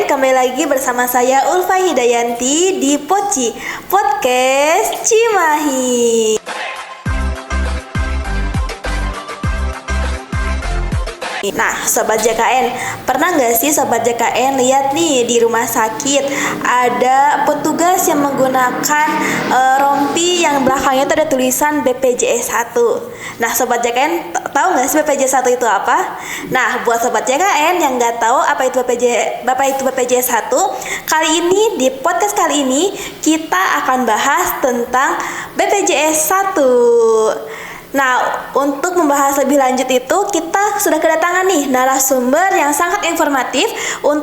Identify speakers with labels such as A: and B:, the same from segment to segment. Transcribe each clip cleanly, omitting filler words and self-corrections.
A: JKN, kembali lagi bersama saya Ulfa Hidayanti di Poci Podcast Cimahi. Nah, Sobat JKN, pernah nggak sih Sobat JKN lihat nih di rumah sakit ada petugas yang menggunakan rompi yang belakangnya itu ada tulisan BPJS 1. Nah, Sobat JKN tahu nggak sih BPJS 1 itu apa? Nah, buat Sobat JKN yang nggak tahu apa itu BPJS 1, kali ini di podcast kali ini kita akan bahas tentang BPJS 1. Nah, untuk membahas lebih lanjut itu kita sudah kedatangan nih narasumber yang sangat informatif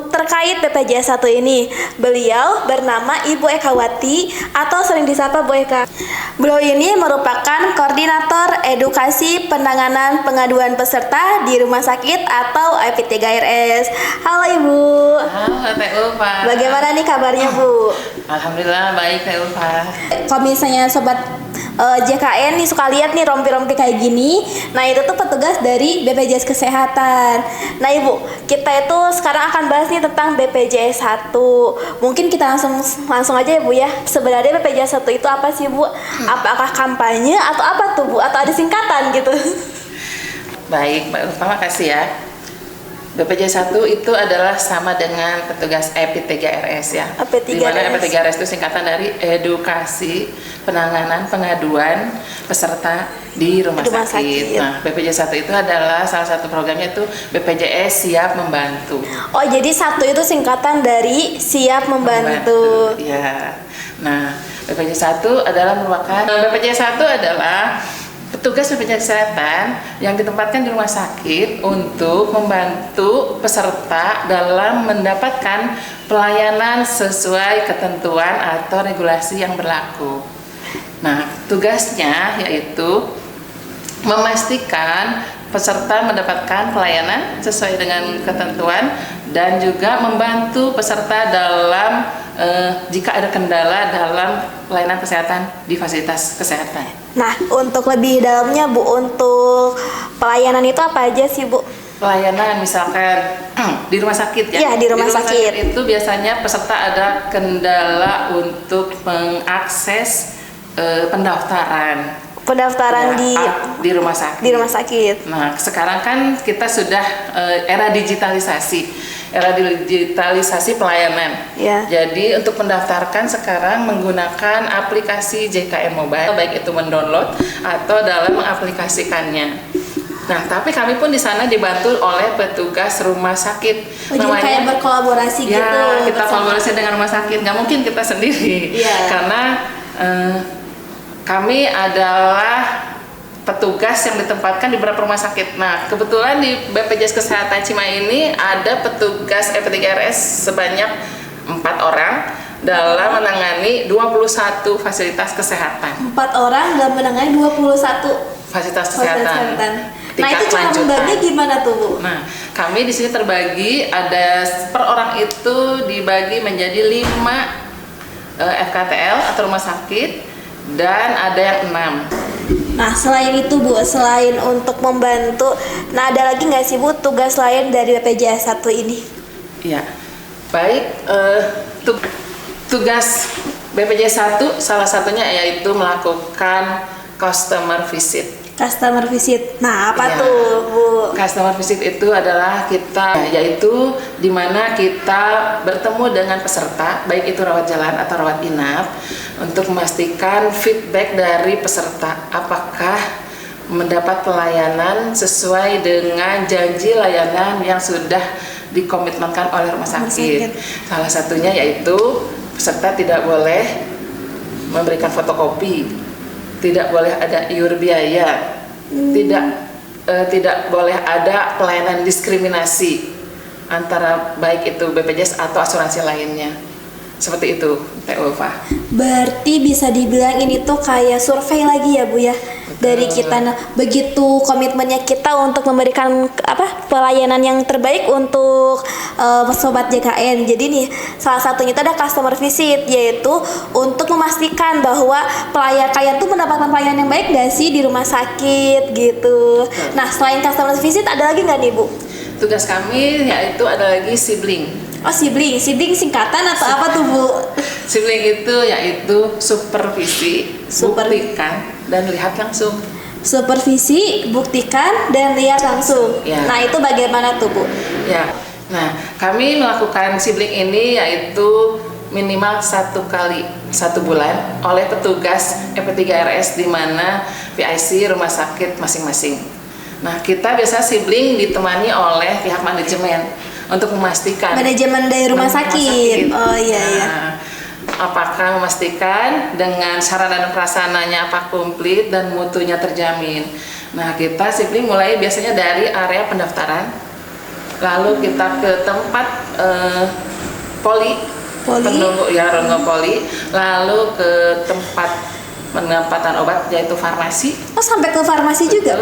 A: terkait BPJS 1 ini. Beliau bernama Ibu Ekawati atau sering disapa Bu Eka. Beliau ini merupakan koordinator edukasi penanganan pengaduan peserta di rumah sakit atau IP3RS. Halo Ibu.
B: Halo Teh Ulfa.
A: Bagaimana nih kabarnya Bu?
B: Alhamdulillah baik Teh Ulfa.
A: Kalau misalnya Sobat JKN nih suka lihat nih rompi-rompi kayak gini. Nah, itu tuh petugas dari BPJS Kesehatan. Nah, Ibu, kita itu sekarang akan bahas nih tentang BPJS 1. Mungkin kita langsung aja ya, Bu ya. Sebenarnya BPJS 1 itu apa sih, Bu? Apakah kampanye atau apa tuh, Bu? Atau ada singkatan gitu?
B: Baik, Mbak Ulfa, makasih ya. BPJS 1 itu adalah sama dengan petugas IP3RS ya.
A: IP3RS.
B: Di mana IP3RS itu singkatan dari edukasi penanganan pengaduan peserta di rumah sakit. Nah, BPJS 1 itu adalah salah satu programnya itu BPJS Siap Membantu.
A: Oh, jadi 1 itu singkatan dari Siap Membantu.
B: Ya. Nah, BPJS 1 adalah merupakan BPJS 1 adalah petugas BPJS Kesehatan yang ditempatkan di rumah sakit untuk membantu peserta dalam mendapatkan pelayanan sesuai ketentuan atau regulasi yang berlaku. Nah, tugasnya yaitu memastikan peserta mendapatkan pelayanan sesuai dengan ketentuan dan juga membantu peserta dalam jika ada kendala dalam pelayanan kesehatan di fasilitas kesehatan.
A: Nah, untuk lebih dalamnya Bu, untuk pelayanan itu apa aja sih Bu?
B: Pelayanan misalkan di rumah sakit ya.
A: Iya, di rumah sakit
B: itu biasanya peserta ada kendala untuk mengakses pendaftaran di rumah sakit.
A: Di rumah sakit.
B: Nah, sekarang kan kita sudah era digitalisasi. Era digitalisasi pelayanan.
A: Ya.
B: Jadi untuk mendaftarkan sekarang menggunakan aplikasi JKN Mobile, baik itu mendownload atau dalam mengaplikasikannya. Nah, tapi kami pun di sana dibantu oleh petugas rumah sakit.
A: Oh, namanya kayak berkolaborasi
B: ya,
A: gitu.
B: Kita kolaborasi dengan rumah sakit. Nggak mungkin kita sendiri.
A: Ya.
B: Karena kami adalah petugas yang ditempatkan di beberapa rumah sakit. Nah, kebetulan di BPJS Kesehatan Cimahi ini ada petugas IP3RS sebanyak 4 orang dalam menangani 21 fasilitas kesehatan.
A: 4 orang dalam menangani 21
B: fasilitas kesehatan.
A: Nah, itu cara membagi gimana tuh, Bu?
B: Nah, kami di sini terbagi, ada per orang itu dibagi menjadi 5 FKTL atau rumah sakit dan ada yang 6.
A: Nah, selain itu Bu, selain untuk membantu, nah ada lagi nggak sih Bu tugas lain dari BPJS 1 ini?
B: Iya, baik, tugas BPJS 1 salah satunya yaitu melakukan customer visit.
A: Customer visit, nah apa
B: ya,
A: tuh Bu?
B: Customer visit itu adalah yaitu dimana kita bertemu dengan peserta, baik itu rawat jalan atau rawat inap, untuk memastikan feedback dari peserta apakah mendapat pelayanan sesuai dengan janji layanan yang sudah dikomitmenkan oleh rumah sakit. Salah satunya yaitu peserta tidak boleh memberikan fotokopi, tidak boleh ada iur biaya, tidak boleh ada pelayanan diskriminasi antara baik itu BPJS atau asuransi lainnya. Seperti itu, Teh Ulfa.
A: Berarti bisa dibilang ini tuh kayak survei lagi ya Bu ya. Betul. Dari kita. Nah, begitu komitmennya kita untuk memberikan pelayanan yang terbaik untuk Sobat JKN. Jadi nih salah satunya itu ada customer visit, yaitu untuk memastikan bahwa kalian tuh mendapatkan pelayanan yang baik gak sih di rumah sakit gitu. Betul. Nah, selain customer visit ada lagi nggak nih Bu?
B: Tugas kami yaitu ada lagi sibling.
A: Oh, sibling singkatan atau apa tuh Bu?
B: Sibling itu yaitu supervisi, buktikan, dan lihat langsung.
A: Supervisi, buktikan, dan lihat langsung.
B: Ya.
A: Nah, itu bagaimana tuh Bu?
B: Ya, nah kami melakukan sibling ini yaitu minimal 1 kali 1 bulan oleh petugas FP3RS di mana PIC rumah sakit masing-masing. Nah, kita biasa sibling ditemani oleh pihak manajemen untuk memastikan.
A: Manajemen dari rumah sakit. Oh iya
B: Nah,
A: iya.
B: apakah memastikan dengan sarana dan prasarananya apa komplit dan mutunya terjamin. Nah, kita sibling mulai biasanya dari area pendaftaran, lalu kita ke tempat poli, penunggu ya poli, lalu ke tempat penempatan obat yaitu farmasi.
A: Oh, sampai ke farmasi juga?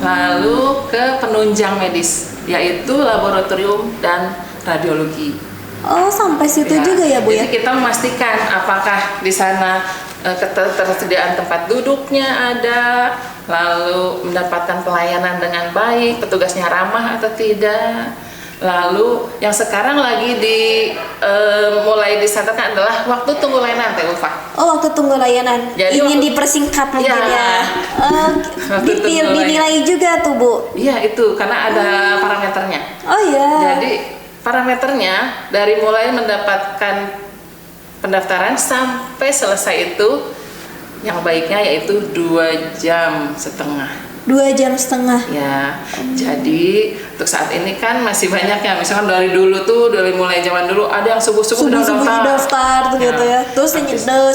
B: Lalu ke penunjang medis yaitu laboratorium dan radiologi.
A: Oh, sampai situ juga ya Bu ya?
B: Jadi kita memastikan apakah di sana ketersediaan tempat duduknya ada, lalu mendapatkan pelayanan dengan baik, petugasnya ramah atau tidak. Lalu yang sekarang lagi mulai disampaikan adalah waktu tunggu layanan Teh Ulfa.
A: Oh, waktu tunggu layanan.
B: Jadi
A: ingin dipersingkat mungkin ya. Dinilai juga tuh Bu.
B: Iya, itu karena ada parameternya.
A: Oh iya.
B: Jadi parameternya dari mulai mendapatkan pendaftaran sampai selesai itu yang baiknya yaitu 2,5 jam.
A: 2,5 jam.
B: Ya, jadi untuk saat ini kan masih banyak ya, misalkan dari dulu tuh, dari mulai zaman dulu ada yang subuh-subuh udah
A: daftar tuh gitu ya. Terus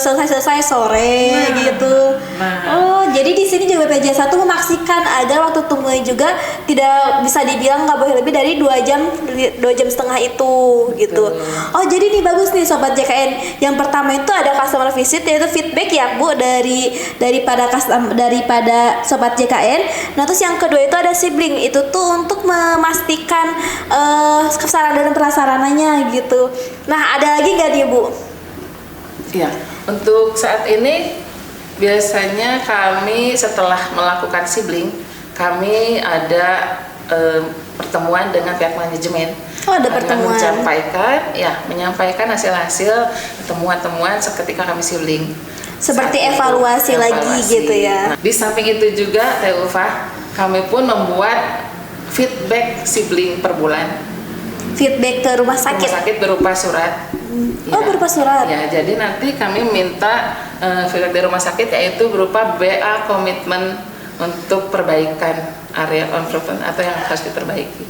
A: selesai sore gitu. Oh, jadi di sini juga BPJS 1 memastikan agar waktu tunggunya juga tidak bisa dibilang nggak boleh lebih dari 2 jam, 2,5 jam itu gitu. Oh, jadi nih bagus nih Sobat JKN. Yang pertama itu ada customer visit, yaitu feedback ya Bu daripada Sobat JKN. Nah, terus yang kedua itu ada sibling, itu tuh untuk memastikan sarana dan prasarananya gitu. Nah, ada lagi nggak nih Bu?
B: Iya, untuk saat ini biasanya kami setelah melakukan sibling, kami ada pertemuan dengan pihak manajemen.
A: Oh, ada pertemuan.
B: Menyampaikan hasil-hasil temuan-temuan ketika kami sibling.
A: Seperti evaluasi lagi gitu ya.
B: Nah, di samping itu juga Teh Ulfa, kami pun membuat feedback sibling per bulan.
A: Feedback ke rumah sakit.
B: Rumah sakit berupa surat.
A: Oh, berupa surat.
B: Ya, jadi nanti kami minta feedback dari rumah sakit yaitu berupa BA komitmen untuk perbaikan area improvement atau yang harus diperbaiki.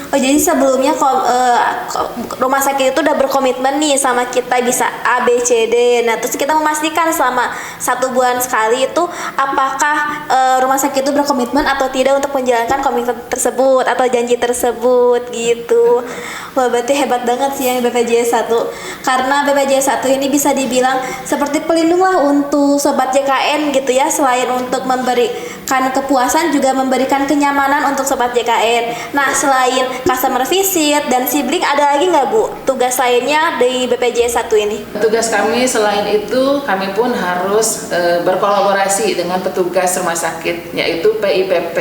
A: Oh, jadi sebelumnya rumah sakit itu udah berkomitmen nih sama kita bisa A, B, C, D. Nah, terus kita memastikan selama 1 bulan sekali itu apakah rumah sakit itu berkomitmen atau tidak untuk menjalankan komitmen tersebut atau janji tersebut gitu. Wah, berarti hebat banget sih yang BPJS 1. Karena BPJS 1 ini bisa dibilang seperti pelindung lah untuk Sobat JKN gitu ya. Selain untuk memberikan kepuasan, juga memberikan kenyamanan untuk Sobat JKN. Nah, selain customer visit dan sibling, ada lagi nggak Bu tugas lainnya di BPJS 1 ini?
B: Tugas kami selain itu, kami pun harus berkolaborasi dengan petugas rumah sakit, yaitu PIPP.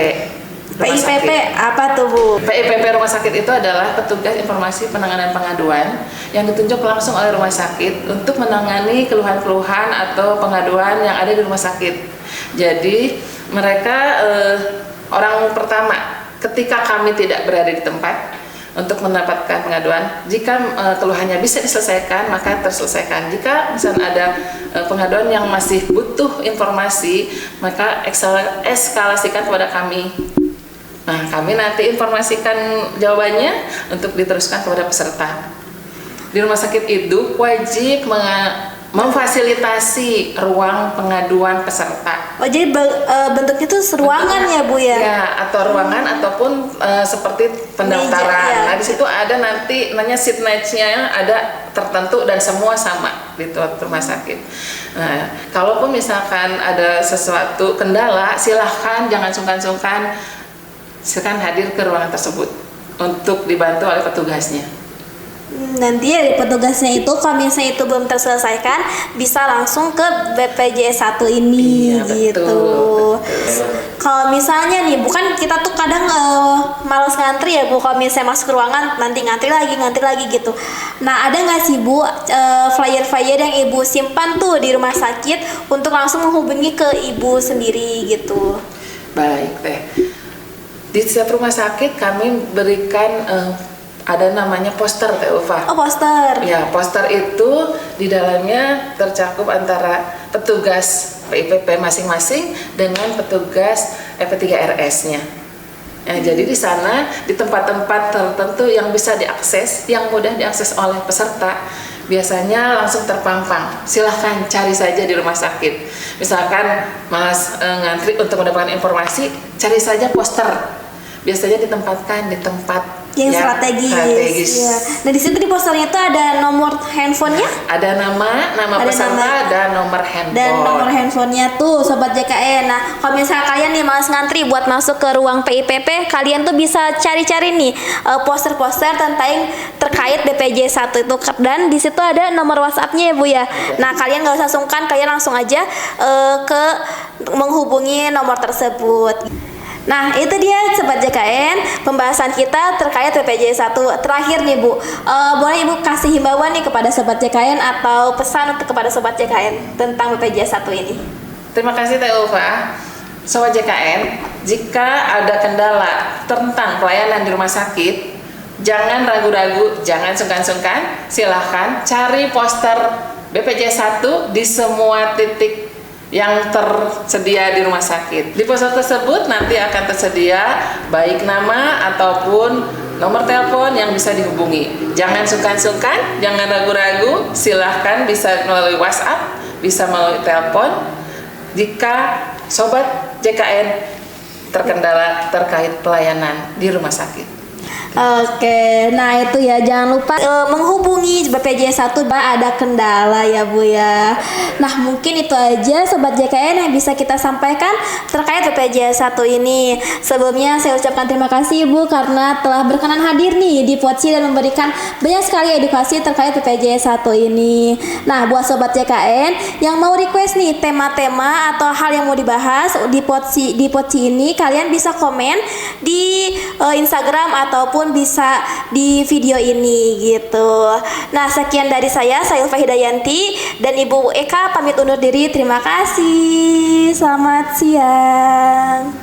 A: PIPP apa tuh Bu?
B: PIPP rumah sakit itu adalah petugas informasi penanganan pengaduan yang ditunjuk langsung oleh rumah sakit untuk menangani keluhan-keluhan atau pengaduan yang ada di rumah sakit. Jadi mereka orang pertama ketika kami tidak berada di tempat untuk mendapatkan pengaduan, jika keluhannya bisa diselesaikan maka terselesaikan. Jika misalnya ada pengaduan yang masih butuh informasi, maka eskalasikan kepada kami. Nah, kami nanti informasikan jawabannya untuk diteruskan kepada peserta. Di rumah sakit itu wajib memfasilitasi ruang pengaduan peserta.
A: Oh, jadi bentuknya itu ruangan ya Bu ya?
B: Ya, atau ruangan ataupun seperti pendaftaran.
A: Meja, ya.
B: Nah, di situ ada nanti seat match-nya ada tertentu dan semua sama di rumah sakit. Nah, kalaupun misalkan ada sesuatu kendala, silahkan jangan sungkan-sungkan, silakan hadir ke ruangan tersebut untuk dibantu oleh petugasnya.
A: Nanti ya petugasnya itu kalau misalnya itu belum terselesaikan bisa langsung ke BPJS 1 ini. Iya, gitu. Kalau misalnya nih, bukan kita tuh kadang males ngantri ya Bu, kalau misalnya masuk ke ruangan nanti ngantri lagi gitu. Nah, ada nggak sih Bu flyer-flyer yang Ibu simpan tuh di rumah sakit untuk langsung menghubungi ke Ibu sendiri gitu?
B: Baik Teh. Di setiap rumah sakit kami berikan ada namanya poster Teh Ulfa.
A: Oh, poster.
B: Ya, poster itu di dalamnya tercakup antara petugas PIPP masing-masing dengan petugas EP3RS-nya. Ya, jadi di sana di tempat-tempat tertentu yang bisa diakses, yang mudah diakses oleh peserta, biasanya langsung terpampang. Silahkan cari saja di rumah sakit. Misalkan Mas ngantri untuk mendapatkan informasi, cari saja poster. Biasanya ditempatkan di tempat
A: yang strategis. Ya. Nah, di situ di posternya itu ada nomor handphonenya,
B: ada nama peserta, dan nomor handphone.
A: Dan nomor handphonenya tuh Sobat JKN. Nah, kalau misalnya kalian nih malas ngantri buat masuk ke ruang PIPP, kalian tuh bisa cari-cari nih poster-poster tentang terkait BPJS 1 itu, dan di situ ada nomor WhatsApp-nya ya Bu ya. Nah, kalian nggak usah sungkan, kalian langsung aja ke menghubungi nomor tersebut. Nah, itu dia Sobat JKN pembahasan kita terkait BPJS 1. Terakhir nih Bu, boleh Ibu kasih himbauan nih kepada Sobat JKN atau pesan untuk kepada Sobat JKN tentang BPJS 1 ini?
B: Terima kasih Teh Ulfa. Sobat JKN, jika ada kendala tentang pelayanan di rumah sakit, jangan ragu-ragu, jangan sungkan-sungkan, silahkan cari poster BPJS 1 di semua titik yang tersedia di rumah sakit. Di poster tersebut nanti akan tersedia baik nama ataupun nomor telepon yang bisa dihubungi. Jangan sungkan-sungkan, jangan ragu-ragu, silahkan bisa melalui WhatsApp, bisa melalui telepon jika Sobat JKN terkendala terkait pelayanan di rumah sakit.
A: Oke, nah itu ya, jangan lupa menghubungi BPJS 1 ada kendala ya Bu ya. Nah, mungkin itu aja Sobat JKN yang bisa kita sampaikan terkait BPJS 1 ini. Sebelumnya saya ucapkan terima kasih Bu karena telah berkenan hadir nih di Poci dan memberikan banyak sekali edukasi terkait BPJS 1 ini. Nah, buat Sobat JKN yang mau request nih tema-tema atau hal yang mau dibahas di Poci ini, kalian bisa komen di Instagram ataupun bisa di video ini gitu. Nah, sekian dari saya Ulfa Hidayanti dan Ibu Eka pamit undur diri. Terima kasih. Selamat siang.